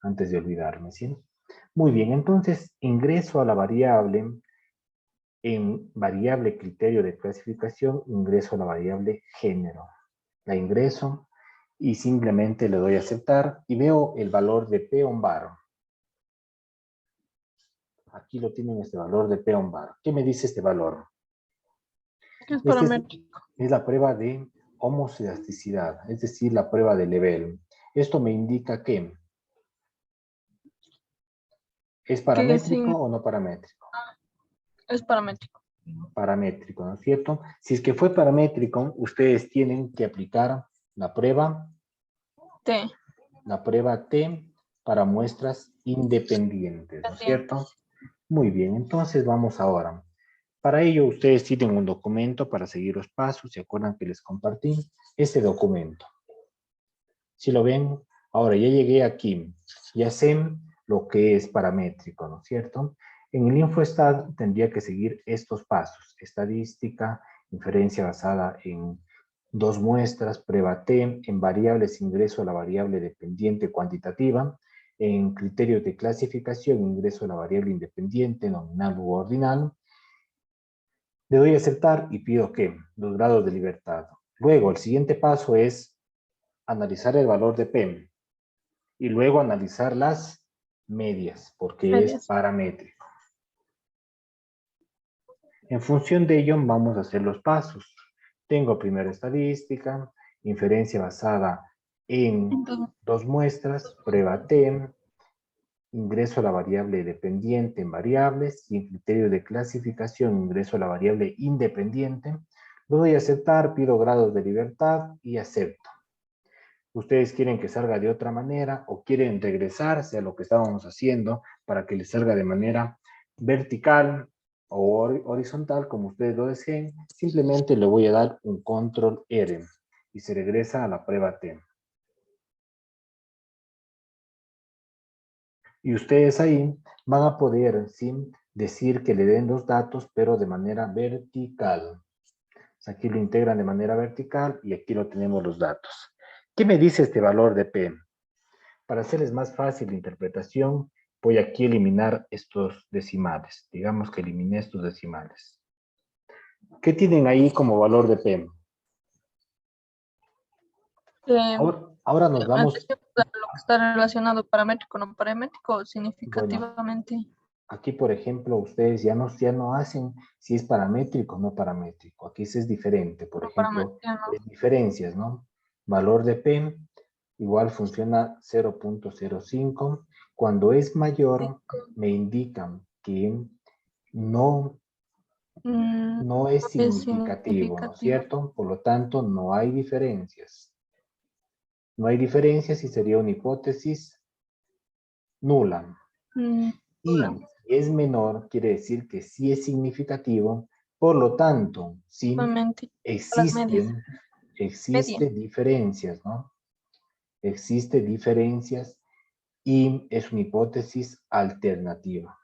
antes de olvidarme, ¿sí? Muy bien, entonces ingreso a la variable, en variable criterio de clasificación, ingreso a la variable género. La ingreso y simplemente le doy a aceptar y veo el valor de P on bar. Aquí lo tienen este valor de P on bar. ¿Qué me dice este valor? Es Esta paramétrico. es la prueba de homoselasticidad, es decir, la prueba de Lebel. Esto me indica que ¿es Que paramétrico o no paramétrico? es paramétrico. Paramétrico, ¿no es cierto? Si es que fue paramétrico, ustedes tienen que aplicar la prueba T. T para muestras independientes, ¿no es cierto? Pendientes. Muy bien, entonces vamos ahora. Para ello, ustedes tienen un documento para seguir los pasos. ¿Se acuerdan que les compartí este documento? Si lo ven, ahora ya llegué aquí. Ya sé lo que es paramétrico, ¿no es cierto? En el InfoStat tendría que seguir estos pasos. Estadística, inferencia basada en dos muestras, prueba T, en variables ingreso a la variable dependiente cuantitativa, en criterios de clasificación ingreso a la variable independiente, nominal u ordinal. Le doy a aceptar y pido que los grados de libertad. Luego, el siguiente paso es analizar el valor de P y luego analizar las medias, porque es Medias. paramétrico. En función de ello, vamos a hacer los pasos. Tengo primero estadística, inferencia basada en Entonces, dos muestras, prueba T, ingreso a la variable dependiente en variables y en criterio de clasificación ingreso a la variable independiente. Lo doy a aceptar, pido grados de libertad y acepto. Ustedes quieren que salga de otra manera o quieren regresarse a lo que estábamos haciendo para que les salga de manera vertical o horizontal, como ustedes lo deseen, simplemente le voy a dar un control R y se regresa a la prueba T. Y ustedes ahí van a poder, ¿sí?, decir que le den los datos, pero de manera vertical. Aquí lo integran de manera vertical y aquí lo tenemos los datos. ¿Qué me dice este valor de P? Para hacerles más fácil la interpretación, voy aquí a eliminar estos decimales. Digamos que eliminé estos decimales. ¿Qué tienen ahí como valor de P? Ahora nos vamos, lo que está relacionado paramétrico no paramétrico bueno, significativamente. aquí por ejemplo ustedes ya no hacen si es paramétrico o no paramétrico. Aquí sí es diferente. Por No ejemplo, paramétrico, no. diferencias, ¿no? Valor de P igual funciona 0.05. Cuando es mayor, me indican que no no es Es significativo, ¿no es significativo. cierto? Por lo tanto, no hay diferencias. No hay diferencias y sería una hipótesis nula. Y Nula. si es menor, quiere decir que sí es significativo. Por lo tanto, sí Nuevamente, las medias. existen, Media. diferencias, ¿no? Existe diferencias y es una hipótesis alternativa.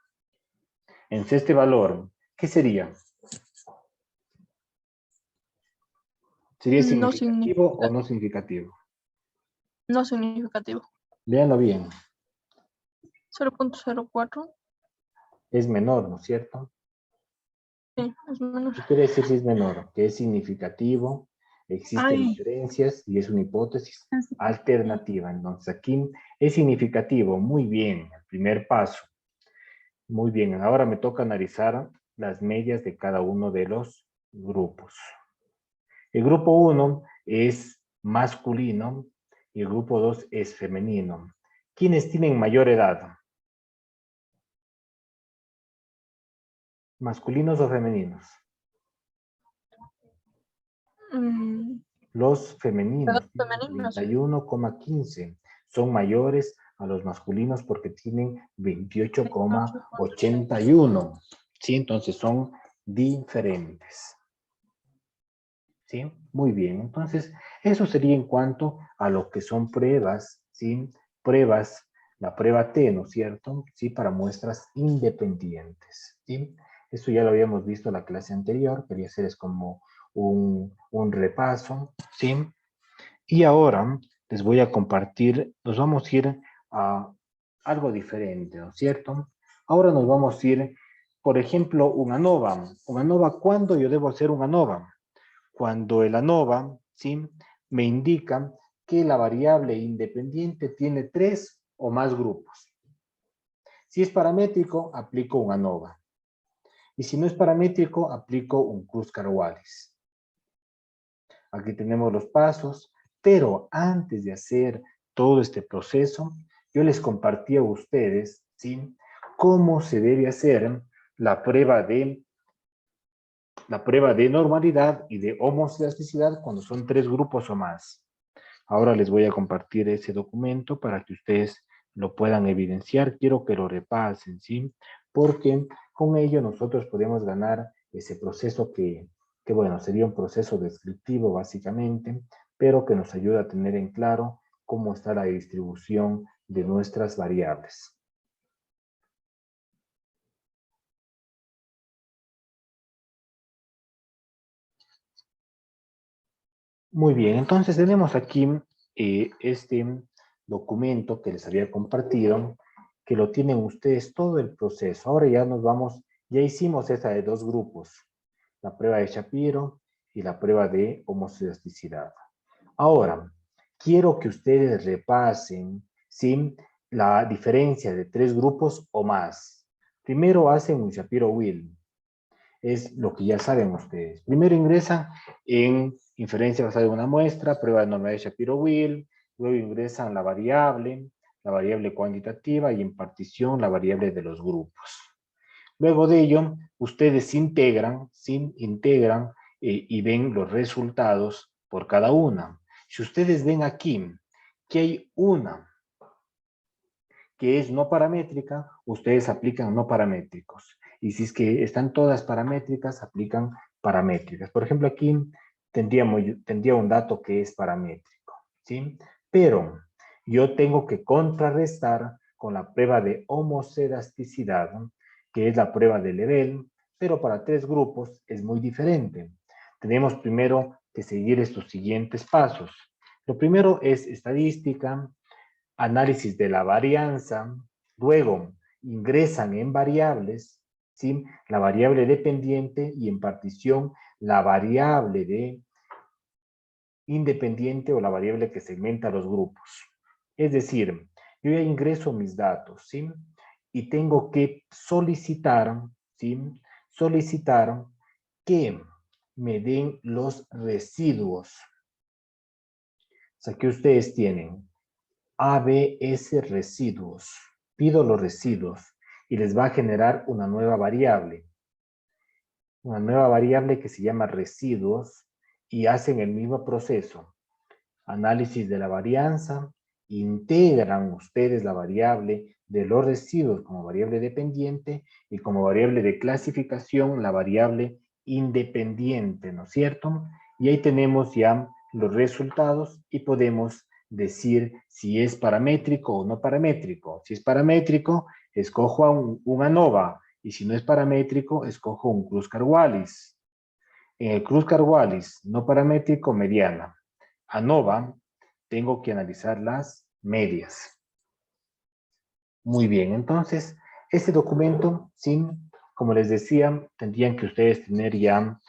Entonces, este valor, ¿qué sería? ¿Sería No significativo o significa, no significativo? no significativo. Véanlo bien. 0.04. Es menor, ¿no es cierto? Sí, es menor. ¿Qué quiere decir si es menor? Que es significativo, existen Ay, diferencias y es una hipótesis alternativa. Entonces aquí es significativo. Muy bien, el primer paso. Muy bien, ahora me toca analizar las medias de cada uno de los grupos. El grupo 1 es masculino y el grupo 2 es femenino. ¿Quiénes tienen mayor edad? ¿Masculinos o femeninos? mm, Los edad femeninos tienen femeninos. 31,15. Son mayores a los masculinos porque tienen 28,81. ¿Sí? Entonces son diferentes. ¿Sí? Muy bien. Entonces, eso sería en cuanto a lo que son pruebas, ¿sí? Pruebas, la prueba T, ¿no es cierto? Sí, para muestras independientes, ¿sí? Eso ya lo habíamos visto en la clase anterior, quería hacerles como un repaso, ¿sí? Y ahora les voy a compartir, nos vamos a ir a algo diferente, ¿no es cierto? Ahora nos vamos a ir, por ejemplo, un ANOVA. Un ANOVA, ¿cuándo yo debo hacer un ANOVA? Cuando el ANOVA, ¿sí?, me indica que la variable independiente tiene 3 o más grupos. Si es paramétrico, aplico un ANOVA. Y si no es paramétrico, aplico un Kruskal-Wallis. Aquí tenemos los pasos, pero antes de hacer todo este proceso, yo les compartí a ustedes, ¿sí?, cómo se debe hacer la prueba de normalidad y de homoelasticidad cuando son 3 grupos o más. Ahora les voy a compartir ese documento para que ustedes lo puedan evidenciar. Quiero que lo repasen, ¿sí? Porque con ello nosotros podemos ganar ese proceso que bueno, sería un proceso descriptivo básicamente, pero que nos ayuda a tener en claro cómo está la distribución de nuestras variables. Muy bien, entonces tenemos aquí este documento que les había compartido, que lo tienen ustedes todo el proceso. Ahora ya nos vamos, ya hicimos esa de 2 grupos, la prueba de Shapiro y la prueba de homoelasticidad. Ahora, quiero que ustedes repasen, ¿sí?, la diferencia de 3 grupos o más. Primero hacen un Shapiro-Wilk. Es lo que ya saben ustedes. Primero ingresan en inferencia basada en una muestra, prueba de normalidad de Shapiro-Wilk, luego ingresan la variable cuantitativa y en partición la variable de los grupos. Luego de ello, ustedes integran y ven los resultados por cada una. Si ustedes ven aquí que hay una que es no paramétrica, ustedes aplican no paramétricos. Y si es que están todas paramétricas, aplican paramétricas. Por ejemplo, aquí tendría un dato que es paramétrico, ¿sí? Pero yo tengo que contrarrestar con la prueba de homoelasticidad, que es la prueba de Lebel, pero para 3 grupos es muy diferente. Tenemos primero que seguir estos siguientes pasos. Lo primero es estadística, análisis de la varianza, luego ingresan en variables, ¿sí?, la variable dependiente y en partición la variable de independiente o la variable que segmenta los grupos. Es decir, yo ya ingreso mis datos, ¿sí?, y tengo que solicitar, ¿sí?, solicitar que me den los residuos. O sea, que ustedes tienen ABS residuos. Pido los residuos y les va a generar una nueva variable. Una nueva variable que se llama residuos y hacen el mismo proceso. Análisis de la varianza, integran ustedes la variable de los residuos como variable dependiente y como variable de clasificación la variable independiente, ¿no es cierto? Y ahí tenemos ya los resultados y podemos decir si es paramétrico o no paramétrico. Si es paramétrico, escojo a un ANOVA, y si no es paramétrico, escojo un Kruskal-Wallis. En el Kruskal-Wallis no paramétrico, mediana. ANOVA, tengo que analizar las medias. Muy bien, entonces, este documento, sí, como les decía, tendrían que ustedes tener ya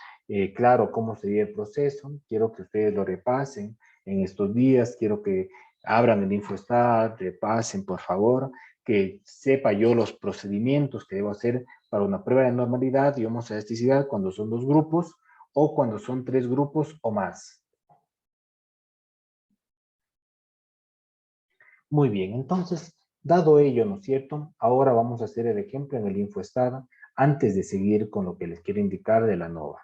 claro cómo sería el proceso. Quiero que ustedes lo repasen en estos días. Quiero que abran el InfoStat, repasen, por favor, que sepa yo los procedimientos que debo hacer para una prueba de normalidad y homoelasticidad cuando son 2 grupos o cuando son 3 grupos o más. Muy bien, entonces, dado ello, ¿no es cierto? Ahora vamos a hacer el ejemplo en el InfoStat antes de seguir con lo que les quiero indicar de la ANOVA.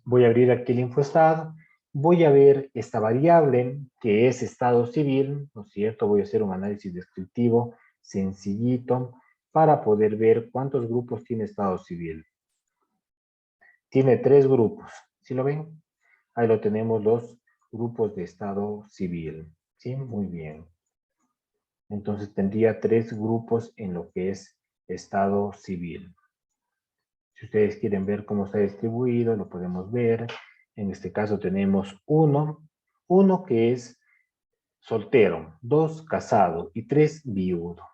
Voy a abrir aquí el InfoStat, voy a ver esta variable que es estado civil, ¿no es cierto? Voy a hacer un análisis descriptivo sencillito para poder ver cuántos grupos tiene estado civil. Tiene 3 grupos, ¿sí lo ven? Ahí lo tenemos, los grupos de estado civil, ¿sí? Muy bien. Entonces tendría 3 grupos en lo que es estado civil. Si ustedes quieren ver cómo está distribuido, lo podemos ver. En este caso tenemos uno que es soltero, 2 casado y 3 viudo.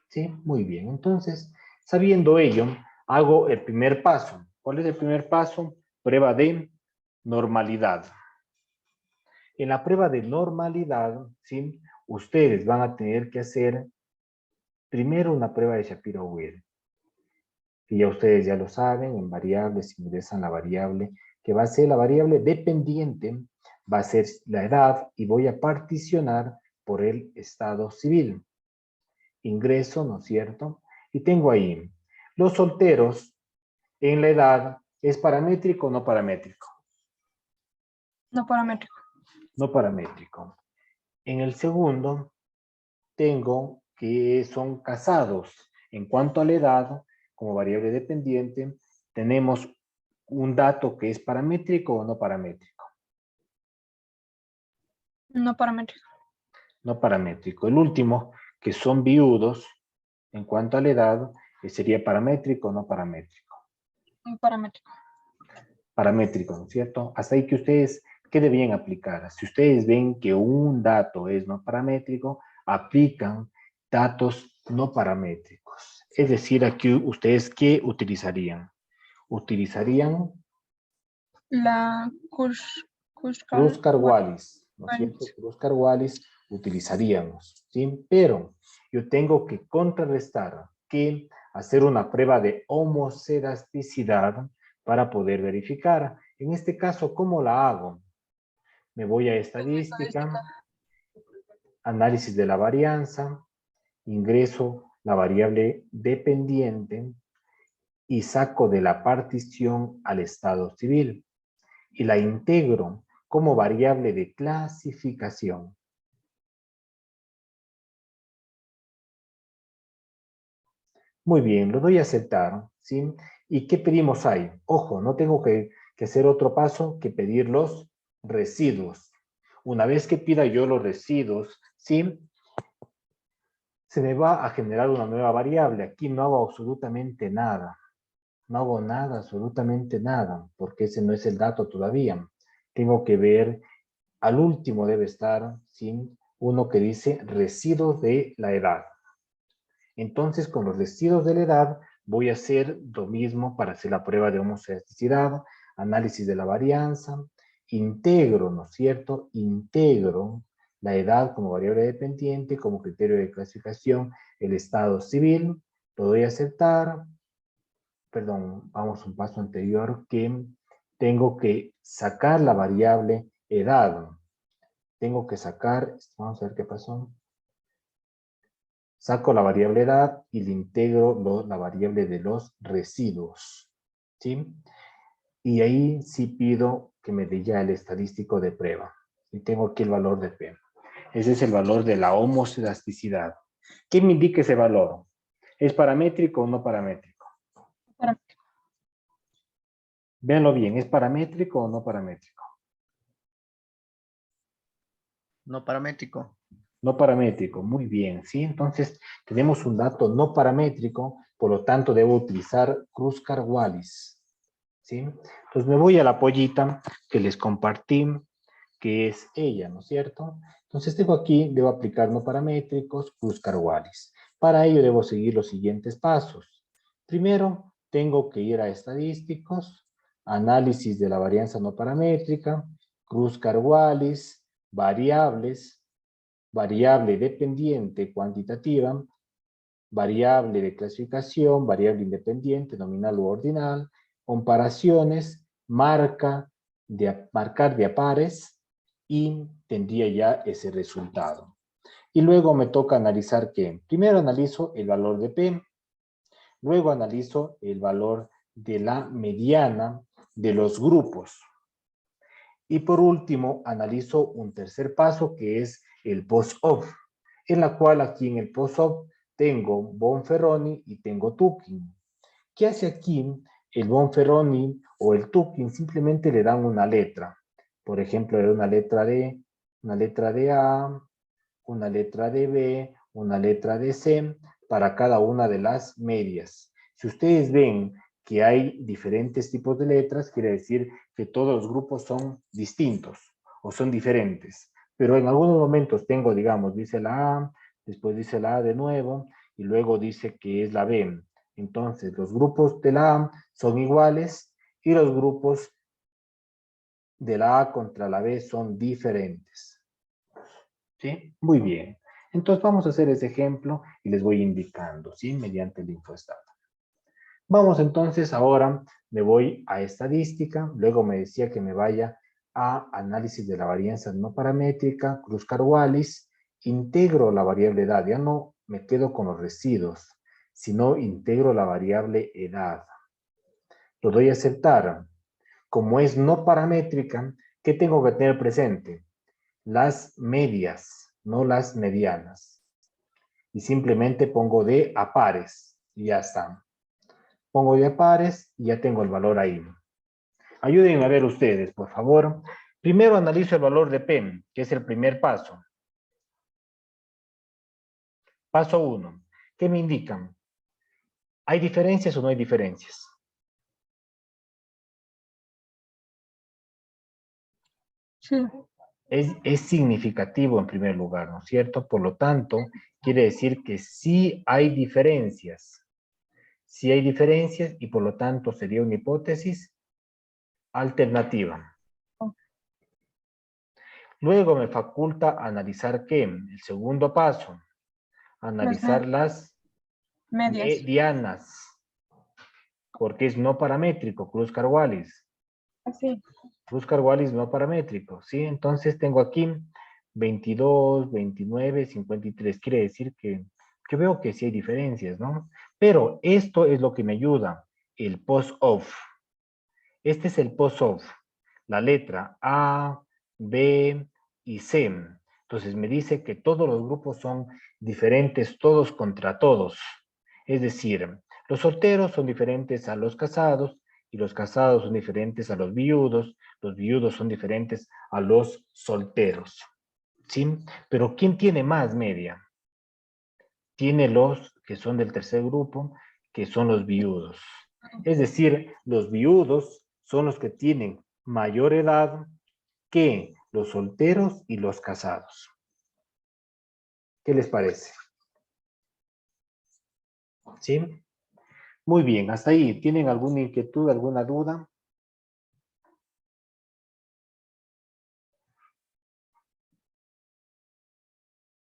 ¿Sí? Muy bien. Entonces, sabiendo ello, hago el primer paso. ¿Cuál es el primer paso? Prueba de normalidad. En la prueba de normalidad, ¿sí? Ustedes van a tener que hacer primero una prueba de Shapiro-Wills. Y ya ustedes ya lo saben, en variables ingresan la variable que va a ser la variable dependiente, va a ser la edad y voy a particionar por el estado civil. Ingreso, ¿no es cierto? Y tengo ahí, los solteros en la edad, ¿es paramétrico o no paramétrico? No paramétrico. No paramétrico. En el segundo, tengo que son casados. En cuanto a la edad, como variable dependiente, tenemos un dato que es paramétrico o no paramétrico. No paramétrico. No paramétrico. El último, que son viudos, en cuanto a la edad, sería paramétrico o no paramétrico. No paramétrico. Paramétrico, ¿no es cierto? Hasta ahí que ustedes, ¿qué debían aplicar? Si ustedes ven que un dato es no paramétrico, aplican datos no paramétricos. Es decir, aquí ustedes, ¿qué utilizarían? Utilizarían La Kruskal-Wallis, ¿no es cierto? Kruskal-Wallis utilizaríamos, ¿sí? Pero yo tengo que contrarrestar, que hacer una prueba de homoscedasticidad para poder verificar. En este caso, ¿cómo la hago? Me voy a estadística, análisis de la varianza, ingreso la variable dependiente y saco de la partición al estado civil y la integro como variable de clasificación. Muy bien, lo doy a aceptar, ¿sí? ¿Y qué pedimos ahí? Ojo, no tengo que hacer otro paso que pedir los residuos. Una vez que pida yo los residuos, ¿sí? Se me va a generar una nueva variable. Aquí no hago absolutamente nada. No hago nada, absolutamente nada, porque ese no es el dato todavía. Tengo que ver, al último debe estar, ¿sí? Uno que dice residuos de la edad. Entonces, con los residuos de la edad, voy a hacer lo mismo para hacer la prueba de homoscedaticidad, análisis de la varianza, integro, ¿no es cierto? Integro la edad como variable dependiente, como criterio de clasificación, el estado civil, lo doy a aceptar, perdón, vamos un paso anterior, que tengo que sacar la variable edad. Tengo que sacar, vamos a ver qué pasó. Saco la variable edad y le integro la variable de los residuos. ¿Sí? Y ahí sí pido que me dé ya el estadístico de prueba. Y tengo aquí el valor de P. Ese es el valor de la homoscedasticidad. ¿Qué me indica ese valor? ¿Es paramétrico o no paramétrico? Paramétrico. Véanlo bien, ¿es paramétrico o no paramétrico? No paramétrico. No paramétrico, muy bien, ¿sí? Entonces, tenemos un dato no paramétrico, por lo tanto, debo utilizar Kruskal-Wallis, ¿sí? Entonces, me voy a la pollita que les compartí, que es ella, ¿no es cierto? Entonces, tengo aquí, debo aplicar no paramétricos, Kruskal-Wallis. Para ello, debo seguir los siguientes pasos. Primero, tengo que ir a estadísticos, análisis de la varianza no paramétrica, Kruskal-Wallis, variables, variable dependiente cuantitativa, variable de clasificación, variable independiente, nominal u ordinal, comparaciones, marcar de a pares y tendría ya ese resultado. Y luego me toca analizar qué. Primero analizo el valor de P, luego analizo el valor de la mediana de los grupos. Y por último, analizo un tercer paso que es el post-op, en la cual aquí en el post-op tengo Bonferroni y tengo Tukey. ¿Qué hace aquí el Bonferroni o el Tukey? Simplemente le dan una letra. Por ejemplo, le dan una letra de A, una letra de B, una letra de C, para cada una de las medias. Si ustedes ven que hay diferentes tipos de letras, quiere decir que todos los grupos son distintos o son diferentes. Pero en algunos momentos tengo, digamos, dice la A, después dice la A de nuevo, y luego dice que es la B. Entonces, los grupos de la A son iguales y los grupos de la A contra la B son diferentes. ¿Sí? Muy bien. Entonces, vamos a hacer ese ejemplo y les voy indicando, ¿sí? Mediante el InfoStat. Vamos entonces, ahora me voy a estadística, luego me decía que me vaya a análisis de la varianza no paramétrica, Kruskal-Wallis, integro la variable edad, ya no me quedo con los residuos, sino integro la variable edad. Lo doy a aceptar. Como es no paramétrica, ¿qué tengo que tener presente? Las medias, no las medianas. Y simplemente pongo de a pares y ya está. Pongo de a pares y ya tengo el valor ahí. Ayúdenme a ver ustedes, por favor. Primero analizo el valor de P, que es el primer paso. Paso 1. ¿Qué me indican? ¿Hay diferencias o no hay diferencias? Sí. Es significativo en primer lugar, ¿no es cierto? Por lo tanto, quiere decir que sí hay diferencias. Sí hay diferencias y por lo tanto sería una hipótesis alternativa. Luego me faculta analizar ¿qué? El segundo paso. Analizar las Medias. medianas. Porque es no paramétrico, Kruskal-Wallis. Así. Kruskal-Wallis no paramétrico, ¿sí? Entonces tengo aquí 22, 29, 53. Quiere decir que yo veo que sí hay diferencias, ¿no? Pero esto es lo que me ayuda, el post-off. Este es el post-off. La letra A, B y C. Entonces me dice que todos los grupos son diferentes todos contra todos. Es decir, los solteros son diferentes a los casados y los casados son diferentes a los viudos son diferentes a los solteros. ¿Sí? Pero ¿quién tiene más media? Tiene los que son del tercer grupo, que son los viudos. Es decir, los viudos son los que tienen mayor edad que los solteros y los casados. ¿Qué les parece? ¿Sí? Muy bien, hasta ahí. ¿Tienen alguna inquietud, alguna duda?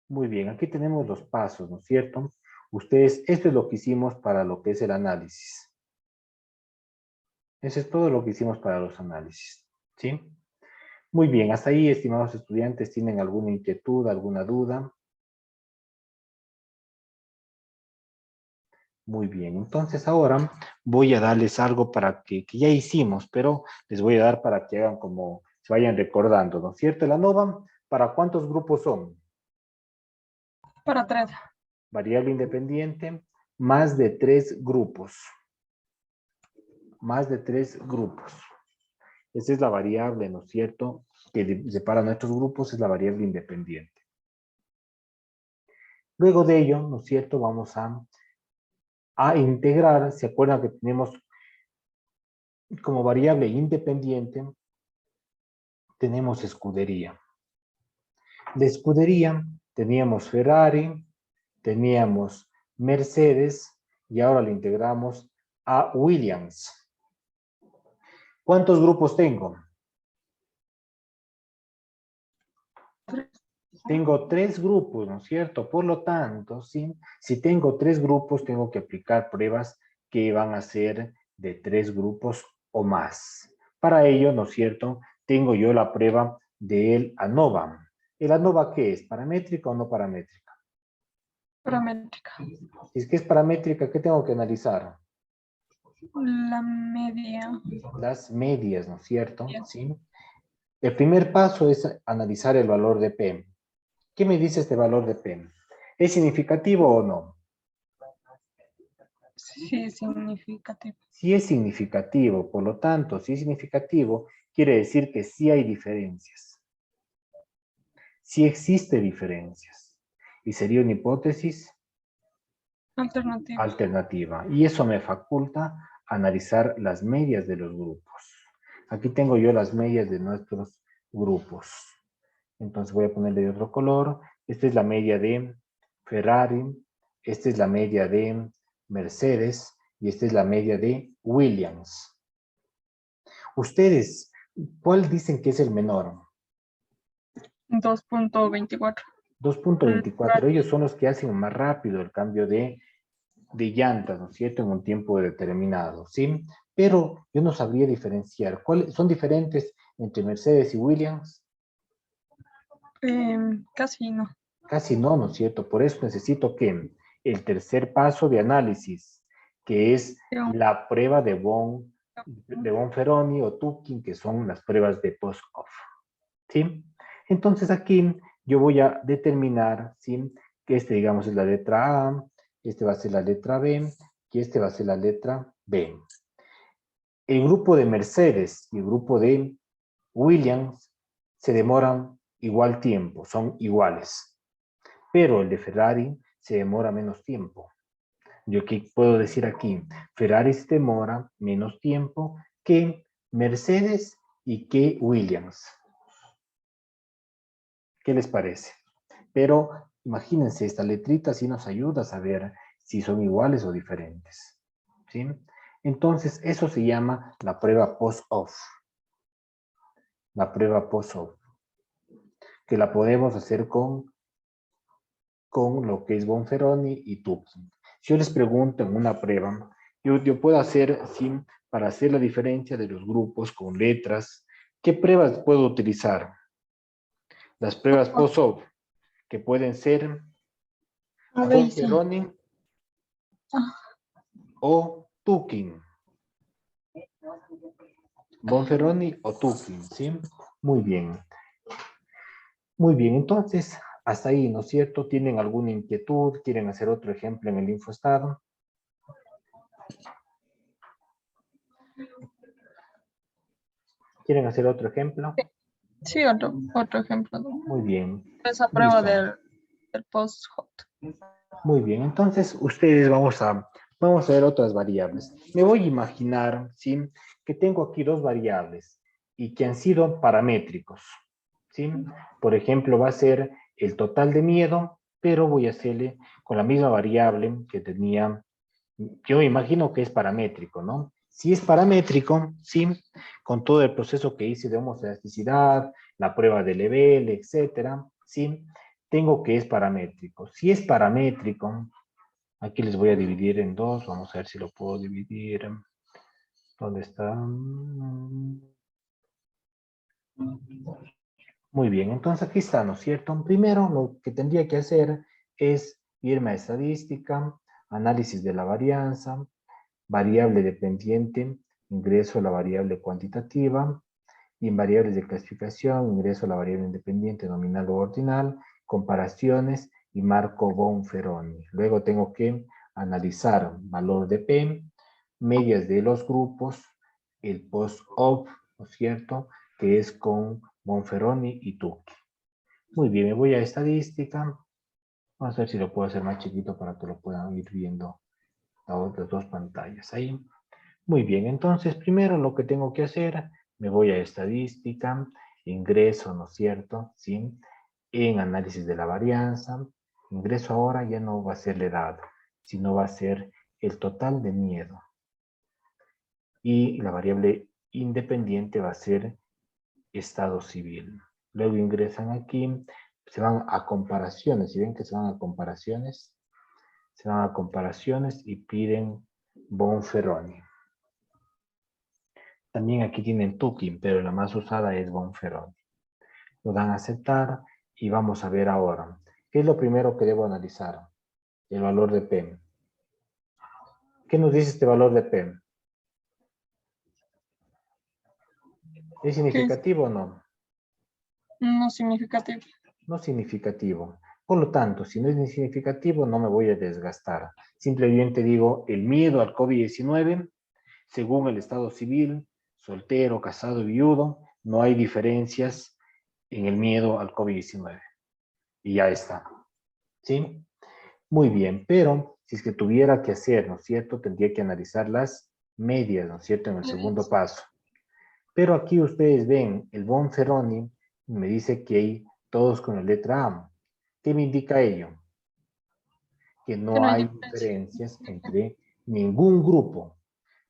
Muy bien, aquí tenemos los pasos, ¿no es cierto? Ustedes, esto es lo que hicimos para lo que es el análisis. Eso es todo lo que hicimos para los análisis, ¿sí? Muy bien, hasta ahí, estimados estudiantes, ¿tienen alguna inquietud, alguna duda? Muy bien, entonces ahora voy a darles algo para que ya hicimos, pero les voy a dar para que hagan como, se vayan recordando, ¿no es cierto? La ANOVA, ¿para cuántos grupos son? Para 3. Variable independiente, más de 3 grupos. Más de 3 grupos. Esa es la variable, ¿no es cierto? Que separa nuestros grupos, es la variable independiente. Luego de ello, ¿no es cierto? Vamos a integrar, ¿se acuerdan que tenemos como variable independiente? Tenemos escudería. De escudería teníamos Ferrari, teníamos Mercedes y ahora le integramos a Williams. ¿Cuántos grupos tengo? Tengo 3 grupos, ¿no es cierto? Por lo tanto, ¿sí? Si tengo 3 grupos, tengo que aplicar pruebas que van a ser de 3 grupos o más. Para ello, ¿no es cierto? Tengo yo la prueba del ANOVA. ¿El ANOVA qué es? ¿Paramétrica o no paramétrica? Paramétrica. Si es que es paramétrica, ¿qué tengo que analizar? La media. Las medias, ¿no es cierto? Yes. ¿Sí? El primer paso es analizar el valor de P. ¿Qué me dice este valor de P? ¿Es significativo o no? Sí, significativo. Si es significativo, por lo tanto, si es significativo, quiere decir que sí hay diferencias. Sí existe diferencias. Y sería una hipótesis Alternativa. alternativa. Y eso me faculta analizar las medias de los grupos. Aquí tengo yo las medias de nuestros grupos. Entonces voy a ponerle de otro color. Esta es la media de Ferrari. Esta es la media de Mercedes. Y esta es la media de Williams. Ustedes, ¿cuál dicen que es el menor? 2.24. 2.24. Ellos son los que hacen más rápido el cambio de llantas, ¿no es cierto?, en un tiempo determinado, ¿sí? Pero yo no sabría diferenciar. ¿Cuáles son diferentes entre Mercedes y Williams? Casi no. Casi no, ¿no es cierto? Por eso necesito que el tercer paso de análisis, que es la prueba de Bonferroni o Tukey, que son las pruebas de post-off, ¿sí? Entonces aquí yo voy a determinar, ¿sí?, que este, digamos, es la letra A, este va a ser la letra B, y este va a ser la letra B. El grupo de Mercedes y el grupo de Williams se demoran igual tiempo, son iguales. Pero el de Ferrari se demora menos tiempo. Yo qué puedo decir aquí, Ferrari se demora menos tiempo que Mercedes y que Williams. ¿Qué les parece? Pero imagínense, esta letrita sí nos ayuda a saber si son iguales o diferentes, ¿sí? Entonces, eso se llama la prueba post-off. La prueba post-off. Que la podemos hacer con lo que es Bonferroni y Tukey. Si yo les pregunto en una prueba, yo puedo hacer, ¿sí?, para hacer la diferencia de los grupos con letras, ¿qué pruebas puedo utilizar? Las pruebas post-off, que pueden ser Bonferroni o Tukey. Bonferroni o Tukey, ¿sí? Muy bien. Muy bien, entonces, hasta ahí, ¿no es cierto? ¿Tienen alguna inquietud? ¿Quieren hacer otro ejemplo en el infoestado? ¿Quieren hacer otro ejemplo? Sí, otro ejemplo, ¿no? Muy bien. Esa prueba Listo. del post-hot. Muy bien, entonces ustedes vamos a ver otras variables. Me voy a imaginar, ¿sí?, que tengo aquí dos variables y que han sido paramétricos, ¿sí? Por ejemplo, va a ser el total de miedo, pero voy a hacerle con la misma variable que tenía. Yo me imagino que es paramétrico, ¿no? Si es paramétrico, ¿sí?, con todo el proceso que hice de homoelasticidad, la prueba de Lebel, etcétera, ¿sí?, tengo que es paramétrico. Si es paramétrico, aquí les voy a dividir en dos. Vamos a ver si lo puedo dividir. ¿Dónde está? Muy bien, entonces aquí está, ¿no es cierto? Primero, lo que tendría que hacer es irme a estadística, análisis de la varianza, variable dependiente, ingreso a la variable cuantitativa, y en variables de clasificación, ingreso a la variable independiente, nominal o ordinal, comparaciones y marco Bonferroni. Luego tengo que analizar valor de P, medias de los grupos, el post-op, ¿no es cierto?, que es con Bonferroni y Tukey. Muy bien, me voy a estadística. Vamos a ver si lo puedo hacer más chiquito para que lo puedan ir viendo las dos pantallas ahí. Muy bien, entonces primero lo que tengo que hacer, me voy a estadística, ingreso, ¿no es cierto?, ¿sí?, en análisis de la varianza. Ingreso ahora ya no va a ser la edad, sino va a ser el total de miedo. Y la variable independiente va a ser estado civil. Luego ingresan aquí, se van a comparaciones. Si ven que se van a comparaciones, y piden Bonferroni. También aquí tienen Tukey, pero la más usada es Bonferroni. Lo dan a aceptar y vamos a ver ahora. ¿Qué es lo primero que debo analizar? El valor de P. ¿Qué nos dice este valor de P? ¿Es significativo o no? No significativo. No significativo. Por lo tanto, si no es ni significativo, no me voy a desgastar. Simplemente digo el miedo al COVID-19, según el estado civil, soltero, casado, viudo, no hay diferencias en el miedo al COVID-19. Y ya está. ¿Sí? Muy bien, pero si es que tuviera que hacer, ¿no es cierto?, tendría que analizar las medias, ¿no es cierto?, en el segundo paso. Pero aquí ustedes ven, el Bonferroni me dice que hay Todos con la letra A. ¿Qué me indica ello? Que Que no no hay hay diferencia. diferencias entre ningún grupo.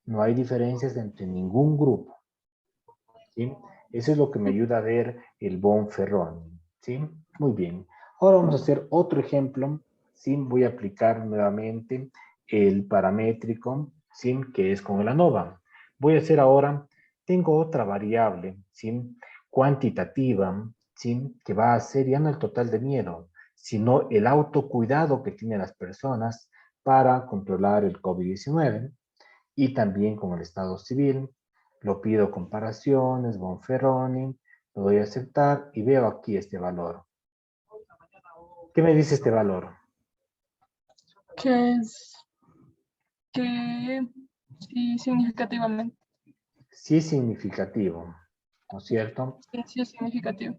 No hay diferencias entre ningún grupo. ¿Sí? Eso es lo que me ayuda a ver el Bonferroni. ¿Sí? Muy bien. Ahora vamos a hacer otro ejemplo. ¿Sí? Voy a aplicar nuevamente el paramétrico, ¿sí? Que es con el ANOVA. Voy a hacer ahora, tengo otra variable, ¿sí? Cuantitativa, ¿sí? Que va a ser ya no el total de miedo, sino el autocuidado que tienen las personas para controlar el COVID-19 y también con el estado civil. Lo pido comparaciones, Bonferroni, lo doy a aceptar y veo aquí este valor. ¿Qué me dice este valor? Que es que sí, significativamente. Sí es significativo, ¿no es cierto? Sí es significativo.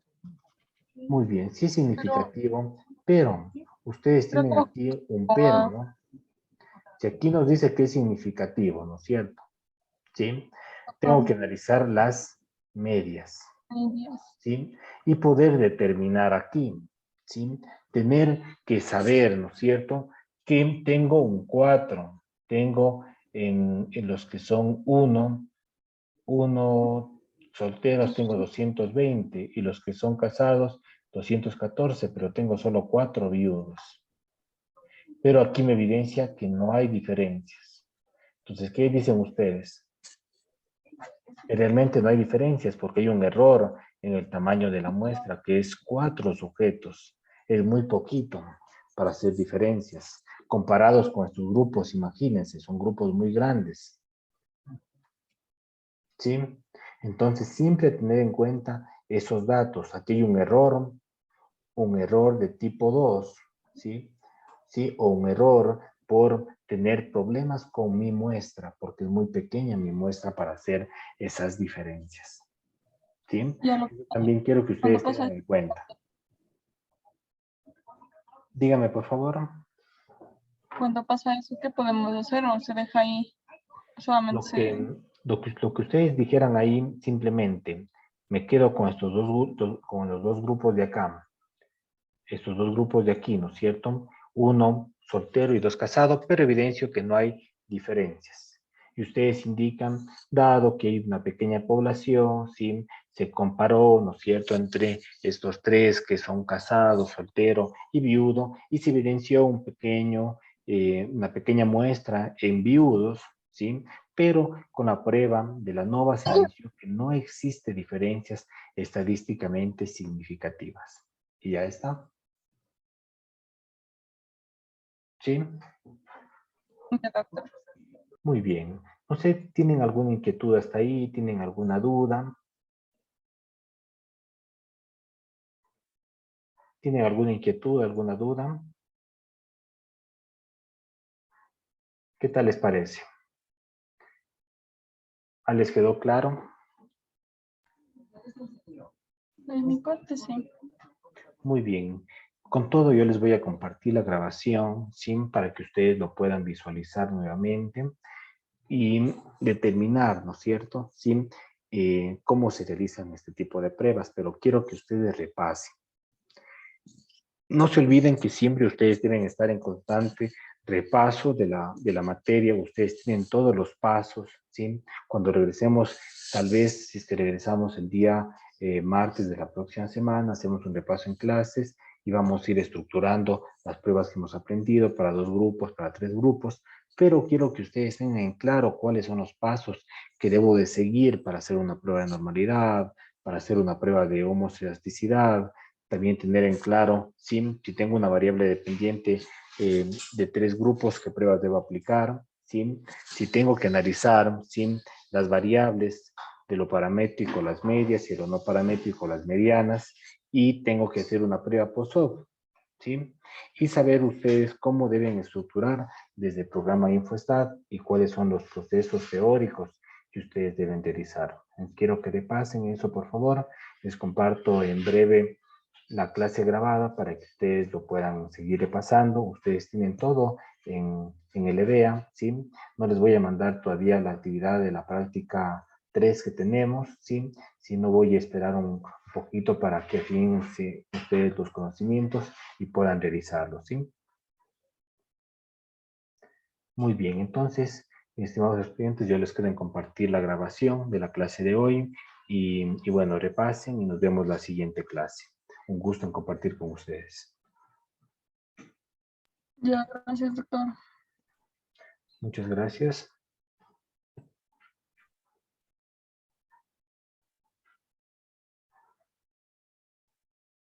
Muy bien, sí es Pero, significativo, pero ustedes pero tienen como, aquí un pero, ¿no? Si aquí nos dice que es significativo, ¿no es cierto? ¿Sí? Tengo que analizar las medias. ¿Sí? Y poder determinar aquí, ¿sí? Tener que saber, ¿no es cierto? Que tengo un 4, tengo en los que son uno solteros tengo 220 y los que son casados 214, pero tengo solo 4 viudos. Pero aquí me evidencia que no hay diferencias. Entonces, ¿qué dicen ustedes? Realmente no hay diferencias porque hay un error en el tamaño de la muestra, que es 4 sujetos. Es muy poquito para hacer diferencias. Comparados con estos grupos, imagínense, son grupos muy grandes. ¿Sí? Entonces, siempre tener en cuenta esos datos. Aquí hay un error de tipo 2, ¿sí? ¿Sí? O un error por tener problemas con mi muestra, porque es muy pequeña mi muestra para hacer esas diferencias. ¿Sí? ya Eso también quiero que cuando ustedes pasa, tengan en cuenta. Dígame, por favor, cuando pasa eso, ¿qué podemos hacer? ¿O se deja ahí? Solamente lo que, lo que ustedes dijeran ahí, simplemente me quedo con estos con los dos grupos de acá, estos dos grupos de aquí, ¿no es cierto? Uno soltero y dos casados, pero evidencio que no hay diferencias. Y ustedes indican, dado que hay una pequeña población, ¿sí? Se comparó, ¿no es cierto?, entre estos tres que son casados, soltero y viudo, y se evidenció una pequeña muestra en viudos, ¿sí? Pero con la prueba de la NOVA se evidenció que no existe diferencias estadísticamente significativas. Y ya está. ¿Sí? Muy bien. No sé, ¿tienen alguna inquietud hasta ahí? ¿Tienen alguna duda? ¿Tienen alguna inquietud, alguna duda? ¿Qué tal les parece? ¿Ah, les quedó claro? de mi parte, sí. Muy bien. Con todo yo les voy a compartir la grabación, ¿sí? Para que ustedes lo puedan visualizar nuevamente y determinar, ¿no es cierto? ¿Sí? Cómo se realizan este tipo de pruebas, pero quiero que ustedes repasen. No se olviden que siempre ustedes deben estar en constante repaso de la materia, ustedes tienen todos los pasos, ¿sí? Cuando regresemos, tal vez si es que regresamos el día martes de la próxima semana, hacemos un repaso en clases y vamos a ir estructurando las pruebas que hemos aprendido para 2 grupos, para 3 grupos, pero quiero que ustedes tengan en claro cuáles son los pasos que debo de seguir para hacer una prueba de normalidad, para hacer una prueba de homoelasticidad, también tener en claro si tengo una variable dependiente de 3 grupos, qué pruebas debo aplicar, ¿sí? Si tengo que analizar las variables de lo paramétrico, las medias, y de lo no paramétrico, las medianas, y tengo que hacer una prueba post-op, ¿sí? Y saber ustedes cómo deben estructurar desde el programa InfoStat y cuáles son los procesos teóricos que ustedes deben realizar. Quiero que repasen eso, por favor. Les comparto en breve la clase grabada para que ustedes lo puedan seguir repasando. Ustedes tienen todo en el EBEA, ¿sí? No les voy a mandar todavía la actividad de la práctica 3 que tenemos, ¿sí? Si no voy a esperar un poquito para que afinen ustedes los conocimientos y puedan realizarlos, ¿sí? Muy bien, entonces, estimados estudiantes, yo les quiero compartir la grabación de la clase de hoy y bueno, repasen y nos vemos la siguiente clase. Un gusto en compartir con ustedes. Ya, gracias, doctor. Muchas gracias.